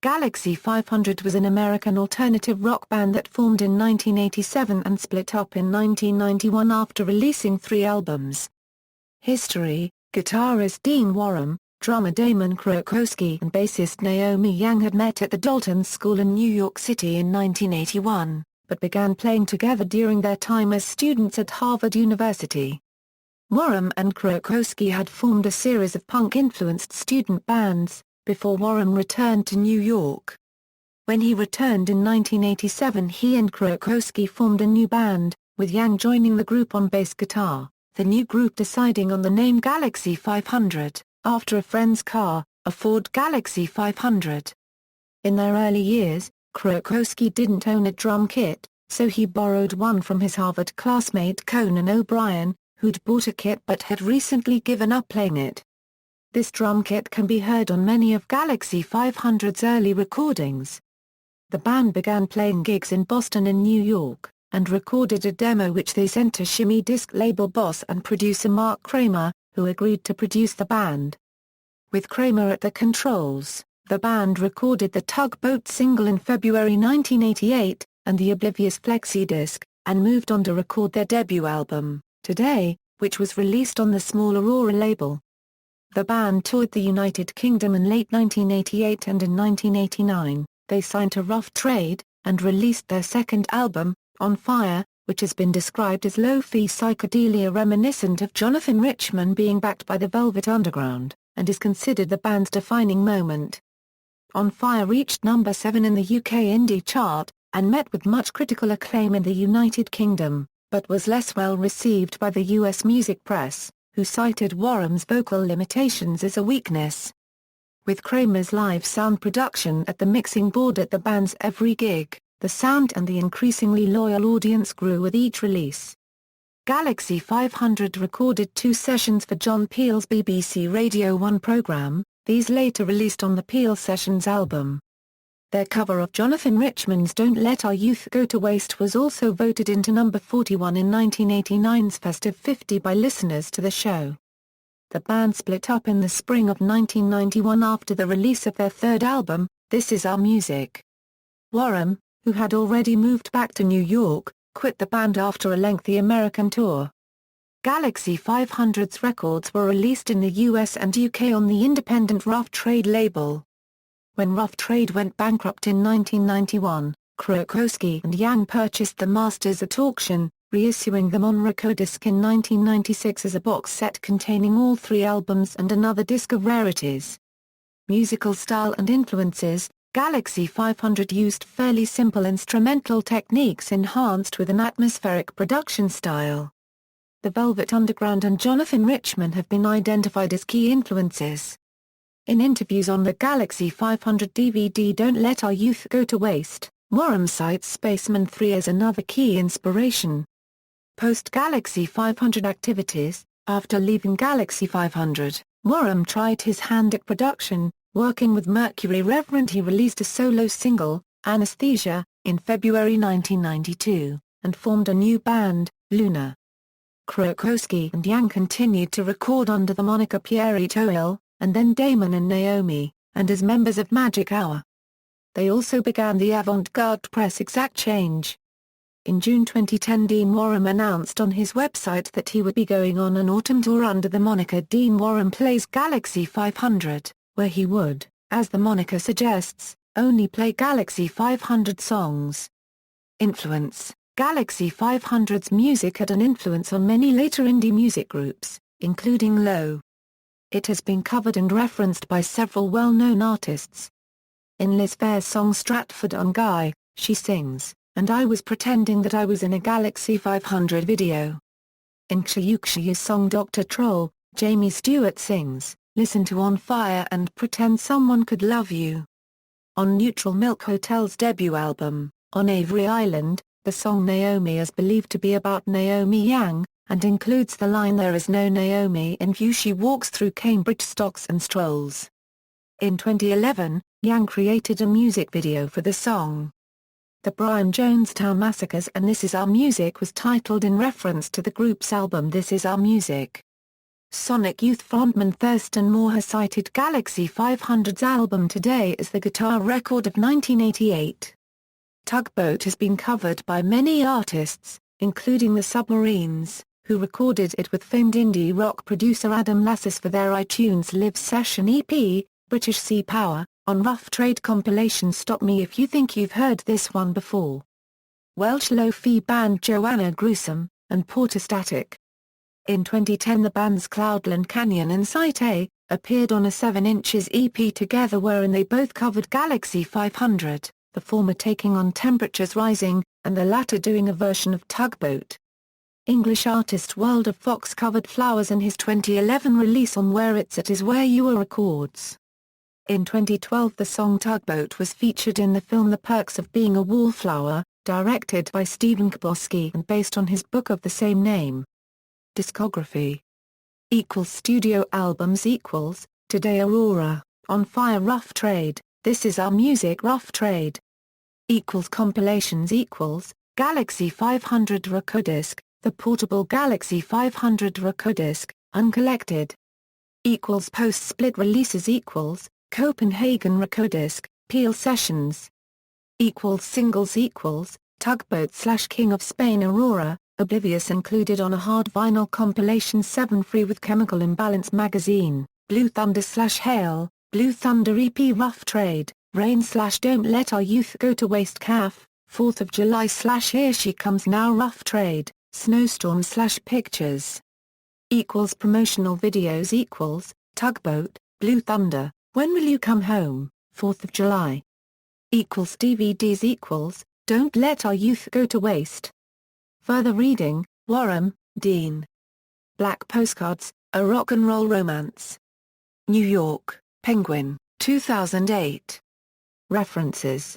Galaxie 500 was an American alternative rock band that formed in 1987 and split up in 1991 after releasing 3 albums. History: guitarist Dean Warham, drummer Damon Krakowski and bassist Naomi Yang had met at the Dalton School in New York City in 1981, but began playing together during their time as students at Harvard University. Warham and Krakowski had formed a series of punk-influenced student bands, before Warham returned to New York. When he returned in 1987 he and Krakowski formed a new band, with Yang joining the group on bass guitar, the new group deciding on the name Galaxie 500, after a friend's car, a Ford Galaxie 500. In their early years, Krakowski didn't own a drum kit, so he borrowed one from his Harvard classmate Conan O'Brien, who'd bought a kit but had recently given up playing it. This drum kit can be heard on many of Galaxie 500's early recordings. The band began playing gigs in Boston and New York, and recorded a demo which they sent to Shimmy disc label boss and producer Mark Kramer, who agreed to produce the band. With Kramer at the controls, the band recorded the Tugboat single in February 1988, and the Oblivious flexi disc, and moved on to record their debut album, Today, which was released on the small Aurora label. The band toured the United Kingdom in late 1988 and in 1989, they signed to Rough Trade, and released their second album, On Fire, which has been described as lo-fi psychedelia reminiscent of Jonathan Richman being backed by the Velvet Underground, and is considered the band's defining moment. On Fire reached number 7 in the UK indie chart, and met with much critical acclaim in the United Kingdom, but was less well received by the US music press, who cited Warham's vocal limitations as a weakness. With Kramer's live sound production at the mixing board at the band's every gig, the sound and the increasingly loyal audience grew with each release. Galaxie 500 recorded 2 sessions for John Peel's BBC Radio 1 programme, these later released on the Peel Sessions album. Their cover of Jonathan Richman's Don't Let Our Youth Go to Waste was also voted into number 41 in 1989's Festive 50 by listeners to the show. The band split up in the spring of 1991 after the release of their third album, This Is Our Music. Warham, who had already moved back to New York, quit the band after a lengthy American tour. Galaxie 500's records were released in the US and UK on the independent Rough Trade label. When Rough Trade went bankrupt in 1991, Krakowski and Yang purchased the masters at auction, reissuing them on Rykodisc in 1996 as a box set containing all 3 albums and another disc of rarities. Musical style and influences: Galaxie 500 used fairly simple instrumental techniques enhanced with an atmospheric production style. The Velvet Underground and Jonathan Richman have been identified as key influences. In interviews on the Galaxie 500 DVD Don't Let Our Youth Go to Waste, Warham cites Spaceman 3 as another key inspiration. Post-Galaxie 500 activities: after leaving Galaxie 500, Warham tried his hand at production, working with Mercury Reverend. He released a solo single, Anesthesia, in February 1992, and formed a new band, Luna. Krakowski and Yang continued to record under the moniker Pierre Toil, and then Damon and Naomi, and as members of Magic Hour. They also began the avant-garde press Exact Change. In June 2010 Dean Warham announced on his website that he would be going on an autumn tour under the moniker Dean Warham Plays Galaxie 500, where he would, as the moniker suggests, only play Galaxie 500 songs. Influence: Galaxie 500's music had an influence on many later indie music groups, including Low. It has been covered and referenced by several well-known artists. In Liz Phair's song Stratford on Guy, she sings, "And I was pretending that I was in a Galaxie 500 video." In Ksha song Dr. Troll, Jamie Stewart sings, "Listen to On Fire and pretend someone could love you." On Neutral Milk Hotel's debut album, On Avery Island, the song Naomi is believed to be about Naomi Yang, and includes the line "There is no Naomi in view, she walks through Cambridge stocks and strolls." In 2011, Yang created a music video for the song. The Brian Jonestown Massacres and This Is Our Music was titled in reference to the group's album This Is Our Music. Sonic Youth frontman Thurston Moore has cited Galaxie 500's album Today as the guitar record of 1988. Tugboat has been covered by many artists, including the Submarines, who recorded it with famed indie rock producer Adam Lassis for their iTunes Live Session EP, British Sea Power, on Rough Trade compilation Stop Me If You Think You've Heard This One Before. Welsh lo-fi band Joanna Gruesome, and Portastatic. In 2010 the bands Cloudland Canyon and Site A, appeared on a 7 inches EP together wherein they both covered Galaxie 500, the former taking on Temperatures Rising, and the latter doing a version of Tugboat. English artist World of Fox covered Flowers in his 2011 release on Where It's At Is Where You Are Records. In 2012 the song Tugboat was featured in the film The Perks of Being a Wallflower, directed by Stephen Chbosky and based on his book of the same name. Discography Studio albums Today Aurora, On Fire Rough Trade, This Is Our Music Rough Trade. Compilations Galaxie 500 Recordisc, The Portable Galaxie 500 Recordisc, Uncollected. Post-split releases Copenhagen Recordisc, Peel Sessions. Singles Tugboat/King of Spain Aurora, Oblivious included on a hard vinyl compilation 7 free with Chemical Imbalance magazine, Blue Thunder/Hail, Blue Thunder EP Rough Trade, Rain/Don't Let Our Youth Go to Waste CAF, 4th of July/Here She Comes Now Rough Trade, Snowstorm/Pictures. Promotional videos Tugboat, Blue Thunder, When Will You Come Home, 4th of July. DVDs Don't Let Our Youth Go to Waste. Further reading, Warham, Dean. Black Postcards, A Rock and Roll Romance. New York, Penguin, 2008. References